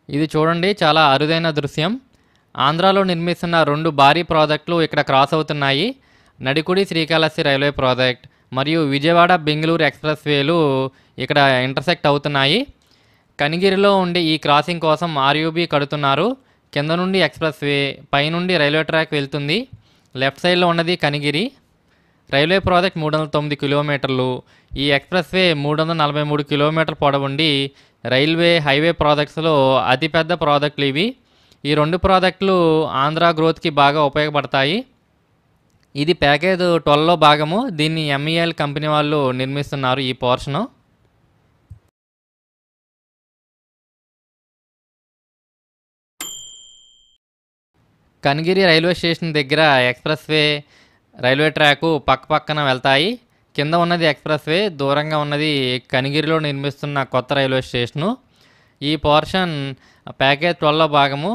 ఇది చూడండి, చాలా అరుదైన దృశ్యం. ఆంధ్రాలో నిర్మిస్తున్న 2 భారీ ప్రాజెక్టులు ఇక్కడ క్రాస్ అవుతున్నాయి. నడికుడి శ్రీకాళహస్తి రైల్వే ప్రాజెక్ట్ మరియు విజయవాడ బెంగుళూరు ఎక్స్‌ప్రెస్ వేలు ఇక్కడ ఇంటర్సెక్ట్ అవుతున్నాయి. కనిగిరిలో ఉండే ఈ క్రాసింగ్ కోసం ఆర్‌యూబీ కడుతున్నారు. కింద నుండి ఎక్స్‌ప్రెస్ వే, పైనుండి రైల్వే ట్రాక్ వెళ్తుంది. లెఫ్ట్ సైడ్‌లో ఉన్నది కనిగిరి. రైల్వే ప్రాజెక్ట్ 309 కిలోమీటర్లు. ఈ ఎక్స్‌ప్రెస్ వే 343 కిలోమీటర్ల పొడవుండి హైవే ప్రాజెక్ట్స్‌లో అతిపెద్ద ప్రాజెక్టులు ఇవి. ఈ 2 ప్రాజెక్టులు ఆంధ్ర గ్రోత్‌కి బాగా ఉపయోగపడతాయి. ఇది ప్యాకేజ్ 12లో భాగము. దీన్ని ఎంఈఎల్ కంపెనీ వాళ్ళు నిర్మిస్తున్నారు ఈ పోర్షను. కనిగిరి రైల్వే స్టేషన్ దగ్గర ఎక్స్‌ప్రెస్ వే, రైల్వే ట్రాకు పక్కపక్కన వెళ్తాయి. కింద ఉన్నది ఎక్స్‌ప్రెస్ వే, దూరంగా ఉన్నది కనిగిరిలో నిర్మిస్తున్న కొత్త రైల్వే స్టేషను. ఈ పోర్షన్ ప్యాకేజ్ 12లో భాగము.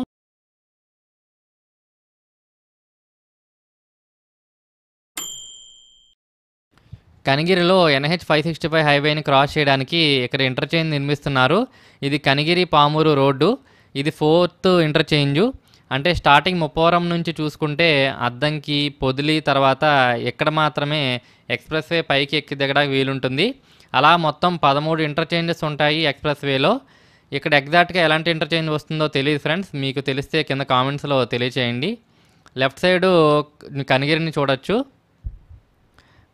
కనిగిరిలో ఎన్‌హెచ్ 565 హైవేని క్రాస్ చేయడానికి ఇక్కడ ఇంటర్చేంజ్ నిర్మిస్తున్నారు. ఇది కనిగిరి పామూరు రోడ్డు. ఇది 4థ్ ఇంటర్చేంజు. అంటే స్టార్టింగ్ ముప్పవరం నుంచి చూసుకుంటే అద్దంకి, పొదిలి తర్వాత ఇక్కడ మాత్రమే ఎక్స్‌ప్రెస్ వే పైకి ఎక్కి దిగడానికి వీలుంటుంది. అలా మొత్తం 13 ఇంటర్చేంజెస్ ఉంటాయి ఎక్స్‌ప్రెస్ వేలో. ఇక్కడ ఎగ్జాక్ట్‌గా ఎలాంటి ఇంటర్చేంజ్ వస్తుందో తెలియదు ఫ్రెండ్స్. మీకు తెలిస్తే కింద కామెంట్స్‌లో తెలియచేయండి. లెఫ్ట్ సైడు కనిగిరిని చూడొచ్చు.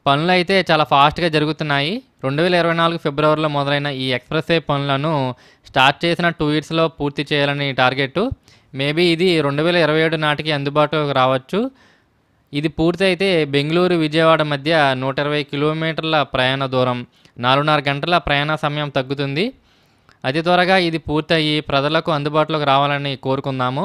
పనులైతే చాలా ఫాస్ట్‌గా జరుగుతున్నాయి. 2024 ఫిబ్రవరిలో మొదలైన ఈ ఎక్స్‌ప్రెస్ వే పనులను స్టార్ట్ చేసిన 2 ఇయర్స్‌లో పూర్తి చేయాలని టార్గెట్టు. మేబీ ఇది 2027 నాటికి అందుబాటులోకి రావచ్చు. ఇది పూర్తయితే బెంగుళూరు, విజయవాడ మధ్య 120 కిలోమీటర్ల ప్రయాణ దూరం, 4:30 గంటల ప్రయాణ సమయం తగ్గుతుంది. అతి త్వరగా ఇది పూర్తయి ప్రజలకు అందుబాటులోకి రావాలని కోరుకుందాము.